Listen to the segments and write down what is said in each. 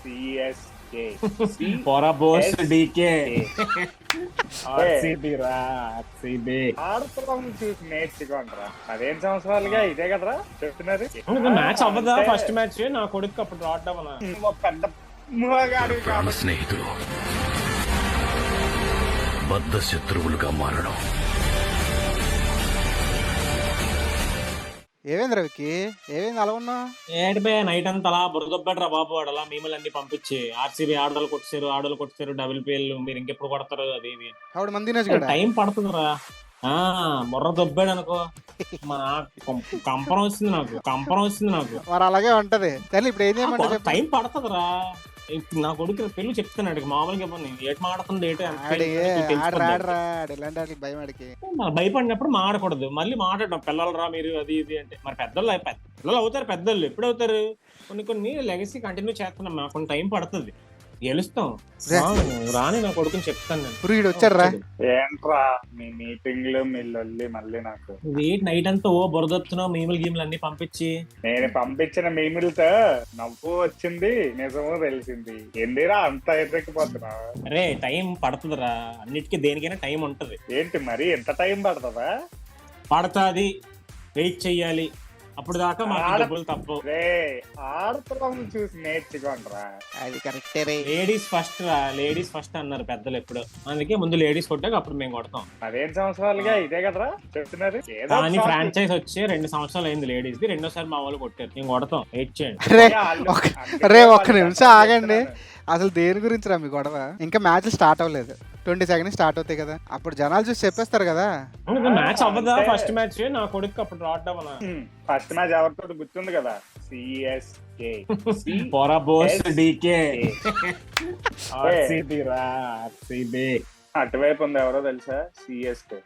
CSK పోరా Bose DK RCB రా RCB. ఆడుతున్నాం చూసి నేర్చుకోండిరా. 15 సంవత్సరాలుగా ఇదే కదరా చెప్తున్నారు. మ్యాచ్ అవ్వదా? ఫస్ట్ మ్యాచ్ నా కొడుకు అప్పుడు రాడ్ అవ్వనా? నువ్వు ఒక పెద్ద మగాడు కాబట్టి స్నేహితులు బద్ధ శత్రువులుగా మారడం. ఏమైంది రవికి? ఏమైంది అలా ఉన్నావు? ఏంటి నైట్ అంతా అలా బురదొబ్బడ్రా బాబు. వాడు అలా మిమ్మల్ని అన్ని పంపించి ఆర్సీబీ ఆడలు కొట్టారు WPL మీరు ఇంకెప్పుడు కొడతారు అది ఇది. ఆవిడ మంది తినచ్చు కదా. టైం పడుతుందిరా. బుర్ర దొబ్బాడు అనుకో. మా కంపరం వస్తుంది నాకు. మరి అలాగే ఉంటది. కానీ ఇప్పుడు ఏం చేయమంటావు చెప్పు. టైం పడుతుందిరా. నా కొడుకు పెళ్ళి చెప్తున్నాడు మామూలుగా ఏటి మాడుతుంది ఇలాంటి వాటికి భయం ఆడికి. భయపడినప్పుడు మాడకూడదు. మళ్ళీ మాట్లాడడం పిల్లలు రా మీరు అది ఇది అంటే. మరి పిల్లలు అవుతారు. పెద్దలు ఎప్పుడు అవుతారు? కొన్ని లెగసీ కంటిన్యూ చేస్తున్నాం. మాకు కొన్ని టైం పడుతుంది. గెలుస్తాం రాని నా కొడుకుని చెప్తాను నేను. పురుగుడు వచ్చాడు రా. ఏంట్రా మీ మీటింగ్లు మీ లొల్లి మళ్ళీ నాకు. నైట్ అంతా బురదొత్తున్నావు మీములు గీములు అన్ని పంపించి. నేను పంపించిన మీములతో నవ్వు వచ్చింది, నిజము తెలిసింది. ఎందురా అంత ఎర్రెక్కిపోతున్నా? అరే టైం పడుతుందిరా. అన్నిటికీ దేనికైనా టైం ఉంటది. ఏంటి మరి ఎంత టైం పడుతుందా? పడతాది. వెయిట్ చెయ్యాలి. అప్పుడు దాకా మాకు డబ్బులు తప్పు. ఆడుతున్నాం చూసి నేర్చుకోండిరా. అది కరెక్టే. లేడీస్ ఫస్ట్ రా. లేడీస్ ఫస్ట్ అన్నారు పెద్దలు ఎప్పుడు. అందుకే ముందు లేడీస్ కొట్టాక అప్పుడు మేము కొడతాం. 15 సంవత్సరాలుగా ఇదే కదరా చెప్తున్నారు. కానీ ఫ్రాంచైజ్ వచ్చి 2 సంవత్సరాలు అయింది లేడీస్ ది. రెండోసారి మా వాళ్ళు కొట్టారు. మేము కొడతాం. వెయిట్ చేయండి. రే ఒక్క నిమిషం ఆగండి. అసలు దేని గురించి రా మీ గొడవ? ఇంకా మ్యాచ్ స్టార్ట్ అవ్వలేదు. 22 స్టార్ట్ అవుతాయి కదా. అప్పుడు జనాలు చూసి చెప్పేస్తారు కదా. మ్యాచ్ అవ్వదా? ఫస్ట్ మ్యాచ్ నా కొడుకు అప్పుడు రాడ్ అవ్వనా? ఫస్ట్ మ్యాచ్ ఎవరితో గుర్తుంది కదా? సిఎస్కే పోరా బోస్ డీకే ఆర్సీబీ రా ఆర్సీబీ. అటువైపు ఉంది ఎవరో తెలుసా? సిఎస్కే.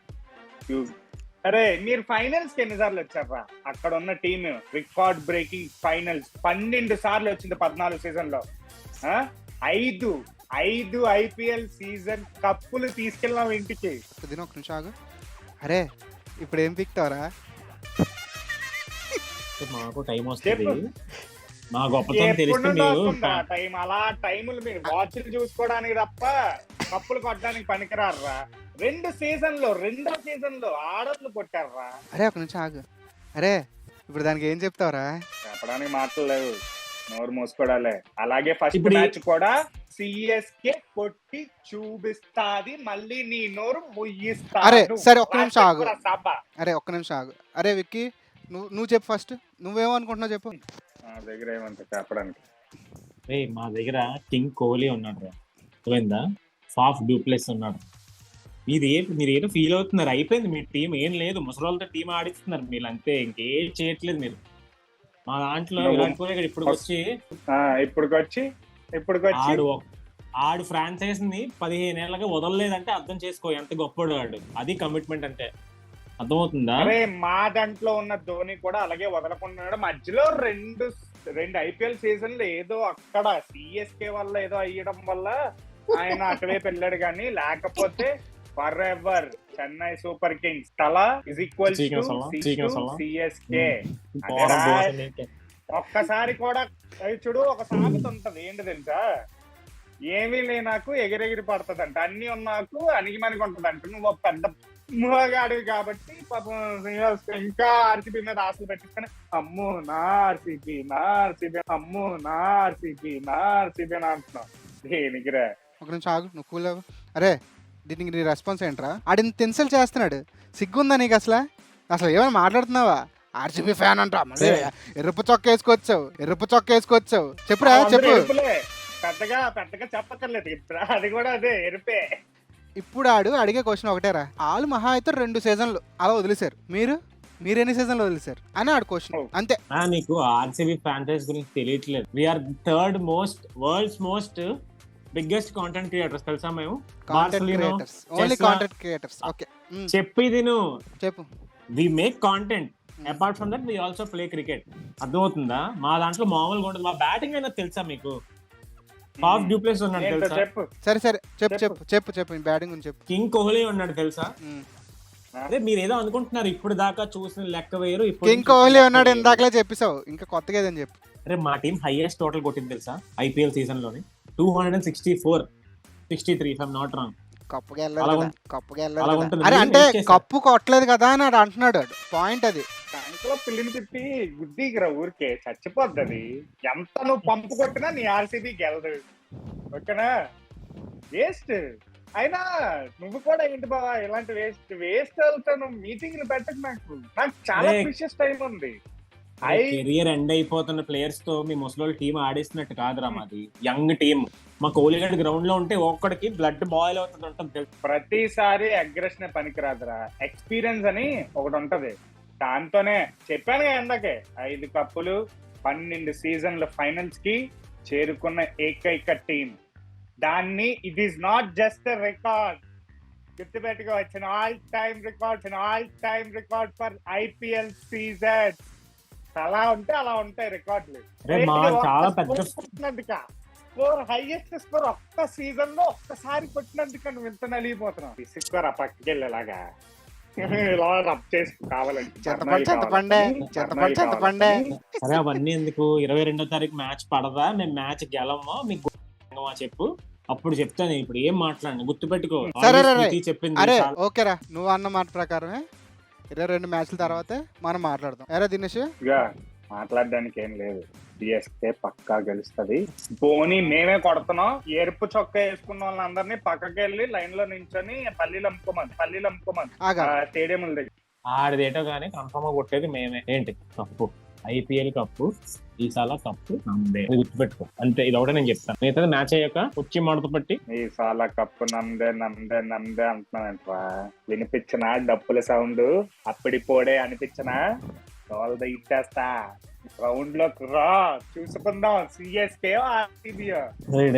అరే మీరు ఫైనల్స్ కి ఎన్నిసార్లు వచ్చారా? అక్కడ ఉన్న టీమ్ రికార్డ్ బ్రేకింగ్ ఫైనల్స్ 12 సార్లు వచ్చింది 14 సీజన్ లో. 5 IPL సీజన్ కప్పులు తీసుకెళ్ళాం ఇంటికి. ఒక నిమిషం ఆగు. అరే ఇప్పుడు ఏం పిక్తావరా? మాకు టైం వస్తుంది. మా గొప్పతనం తెలిస్తే టైం అలా టైములు మీరు వాచ్లు చూసుకోవడానికి తప్ప కప్పులు కొట్టడానికి పనికిరారా. రెండో సీజన్ లో ఆడర్లు కొట్టారా. అరే ఒక నిమిషం ఆగు. అరే ఇప్పుడు దానికి ఏం చెప్తావరా? చెప్పడానికి మాటలు లేవు. నోరు మూసుకోవడాలే. అలాగే ఫస్ట్ మ్యాచ్ కూడా సిఎస్కే కొట్టి చూపిస్తాది. మళ్ళీ నీ నోరు ముయ్యిస్తా. అరే సరే ఒక్క నిమిషం ఆగు. అరే విక్కీ నువ్వు చెప్పు ఫస్ట్. నువ్వేమనుకుంటున్నావు చెప్పు. నా దగ్గర ఏమంత చెప్పడానికి. మా దగ్గర కింగ్ కోహ్లీ ఉన్నాడు. అర్థమైందా? ఫాఫ్ డూప్లెస్ ఉన్నాడు. మీరు ఏదో ఫీల్ అవుతున్నారు. అయిపోయింది మీ టీం. ఏం లేదు. ముసలోళ్ళతో టీం ఆడిస్తున్నారు మీరు అంతే. ఇంకేం చేయట్లేదు మీరు. మా దాంట్లో విరాట్ కోహ్లీ ఇప్పుడు ఆడు ఫ్రాంచైజ్ ని 15 ఏళ్ళగా వదలలేదంటే అర్థం చేసుకో ఎంత గొప్పడు ఆడు. అది కమిట్మెంట్ అంటే. అర్థమవుతుందా? అరే మా దాంట్లో ఉన్న ధోని కూడా అలాగే వదలకుంటున్నాడు. మధ్యలో రెండు IPL సీజన్లు ఏదో అక్కడ సిఎస్కే వల్ల ఏదో అయ్యడం వల్ల ఆయన అటువైపు వెళ్ళాడు. కానీ లేకపోతే for ever Chennai super Kings తల ఇస్ ఈక్వల్ సిఎస్కే. ఒక్కసారి కూడా చూడు. ఒక సామెత ఉంటది ఏంటి తెలుసా? ఏమీ లేనాకు ఎగిరెగిరి పడుతుందంట. అన్ని ఉన్నాకు అణిగిమణిగి ఉంటదంట. నువ్వు ఒక పెద్ద మగాడివి కాబట్టి పాపం ఇంకా ఆర్సీబీ మీద ఆశలు పెట్టించుకొని అమ్మో నా ఆర్సీబీ అమ్మో నా ఆర్సీబీ అని అంటున్నావు. దేనికిరా? ఒక నిమిషం ఆగు. నువ్వు కూల్. అరే దీనికి నీ రెస్పాన్స్ ఏంట్రా? ఆడిని తెన్సల్ చేస్తున్నాడు. సిగ్గుందా నీకు? అసలు ఏమైనా మాట్లాడుతున్నావా? ఆర్సీబీ ఫ్యాన్ అంటా. ఎరుపు చొక్క వేసుకొచ్చావు. చెప్పురా చెప్పు. పెద్దగా చెప్పక్కర్లేదు. అది కూడా అదే ఎరుపే. ఇప్పుడు అడిగే క్వశ్చన్ ఒకటేరా. వాళ్ళు మహా అయితే 2 సీజన్లు అలా వదిలేశారు. మీరెన్ని సీజన్లు వదిలేశారు అని ఆడు క్వశ్చన్. అంతే. నీకు ఆర్సీబీ ఫ్రాంచైజ్ గురించి తెలియట్లేదు. We are third world's most biggest content creators. తెలుసా? మేము ఓన్లీ కాంటెంట్ క్రియేటర్స్. ఓకే చెప్పు. We make content. Apart from that we also play cricket. అర్థమవుతుందా? మా దాంట్లో మామూలుగా ఉంటుంది. మా బ్యాటింగ్ అయినా తెలుసా మీకు? ఫాఫ్ డూప్లెస్ ఉన్నాడు తెలుసా? సరే చెప్పు బ్యాటింగ్ గురించి చెప్పు. కింగ్ కోహ్లీ ఉన్నాడు తెలుసా? అదే మీరు ఏదో అనుకుంటున్నారు. ఇప్పుడు దాకా చూసిన లెక్క వేరు. కింగ్ కోహ్లీ ఉన్నాడు ఇందాకలే చెప్పేసావు. ఇంకా కొత్తగా ఏదని చెప్పు. అరే మా టీం హైయెస్ట్ టోటల్ కొట్టింది తెలుసా ఐపీఎల్ సీజన్ లోని 264-63 ఇఫ్ ఐమ్ నాట్ రాంగ్. కప్పుకి అలా వెళ్ళలేదు ఉం- కప్పుకి అలా వెళ్ళలేదు ఉంటుంది. అరే మీరు అంటే వేస్ట్ చేశారు. కప్పు కొట్టలేదు కదా అని ఆడు అంటున్నాడు పాయింట్ అది. ట్యాంక్ లో పిల్లిని తిప్పి గుద్దిగిరా ఊరికే చచ్చిపోద్ది అది. ఎంత నువ్వు పంపు కొట్టినా నీ ఆర్సీబీ గెలదు, ఓకేనా? వేస్ట్. అయినా నువ్వు కూడా ఏంటి బావా ఇలాంటి వేస్ట్ వాళ్ళతో నువ్వు మీటింగ్లు పెట్టకు. నాకు చాలా అరే, ప్రిషియస్ టైం ఉంది. కెరియర్ ఎండ్ అయిపోతున్న ప్లేయర్స్ తో మీ ముసలోళ్ళ టీం ఆడేస్తున్నట్టు కాదురా మాది యంగ్ టీం. మా కోహ్లీ గడ్ గ్రౌండ్ లో ఉంటే ఒక్కడికి బ్లడ్ బాయిల్ అవుతుంది ఉంటుంది తెలుసు. ప్రతిసారి అగ్రెషన్ పనికిరాదురా, ఎక్స్పీరియన్స్ అని ఒకటి ఉంటది. దాంతోనే చెప్పాను కదా ఇందాకే, 5 కప్పులు 12 సీజన్ల ఫైనల్స్ కి చేరుకున్న ఏకైక టీం. దాన్ని it is not just record, గుర్తుపెట్టుకో, వచ్చిన all time record for IPL season. అలా ఉంటే అలా ఉంటాయి రికార్డులు. అరే మా చాలా పెద్ద స్కోర్ హైయెస్ట్ స్కోర్ ఒక్క సీజన్ లో ఒక్కసారి కొట్టినందుకు నువ్వు ఇంత నలిగిపోతున్నావు. తీసుకోరా పక్కకెళ్ళేలాగా ఇలా రబ్ చేసి కావాలంటే చింతపండే సరే అవన్నీ ఎందుకు 22వ తారీఖు మ్యాచ్ పడదా, మేము మ్యాచ్ గెలమా మీకు చెప్పు, అప్పుడు చెప్తాను. ఇప్పుడు ఏం మాట్లాడండి గుర్తుపెట్టుకో. సరే, స్మృతి చెప్పింది అరే చాలా- ఓకేరా, నువ్వు అన్న మాట ప్రకారమే 22 మ్యాచ్ల తర్వాతే మనం మాట్లాడదాం. ఎరా దినేష్, ఇక మాట్లాడడానికి ఏం లేదు. సిఎస్కే పక్కా గెలుస్తుంది. పోనీ మేమే కొడుతున్నాం, ఎరుపు చొక్కా వేసుకున్న వాళ్ళందరినీ పక్కకి వెళ్ళి లైన్ లో నించొని పల్లీలు అమ్ముకోమని ఆగా స్టేడియంల దగ్గర. ఆడిదేటో కానీ కన్ఫర్మ్ గా కొట్టేది మేమే. ఏంటి cup, IPL cup, Esala cup నమ్దే, గుర్తుపెట్టుకో. అంతే, ఇది ఒకటే నేను చెప్తాను. మిగతా మ్యాచ్ అయ్యాక వచ్చి మడత పట్టి ఈ సాల కప్పు నమ్దే అంటున్నానంటరా. వినిపించిన డప్పుల సౌండ్ అప్పటి పోడే అనిపించనా తోలద ఇచ్చేస్తా. గ్రౌండ్ లోకి రా, చూసుకుందాం సిఎస్కే ఆర్సీబీయో.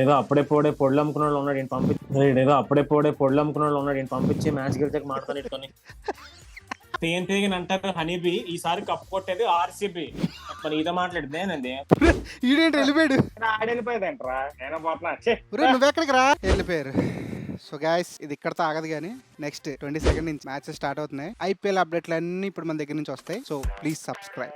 ఏదో అప్పుడే పోడే పొడులు అమ్ముకున్న వాళ్ళు ఉన్నాడు పంపించి మ్యాచ్ గెలిచాక మాట్లాడుకొని తేని అంటారు హనీబీ. ఈసారి కప్పు కొట్టేది ఆర్సీబీ. మరి ఇదో మాట్లాడితేనండి ఈడేంటి వెళ్ళిపోయాడు, ఆడెళ్ళిపోయేదంటరా, నేను పోతున్నా. నువ్వెక్కడికి రా, వెళ్ళిపోయారు. సో గాయస్, ఇది ఇక్కడతో ఆగదు కానీ నెక్స్ట్ 22 నుంచి మ్యాచెస్ స్టార్ట్ అవుతున్నాయి. ఐపీఎల్ అప్డేట్లు అన్ని ఇప్పుడు మన దగ్గర నుంచి వస్తాయి. So please subscribe.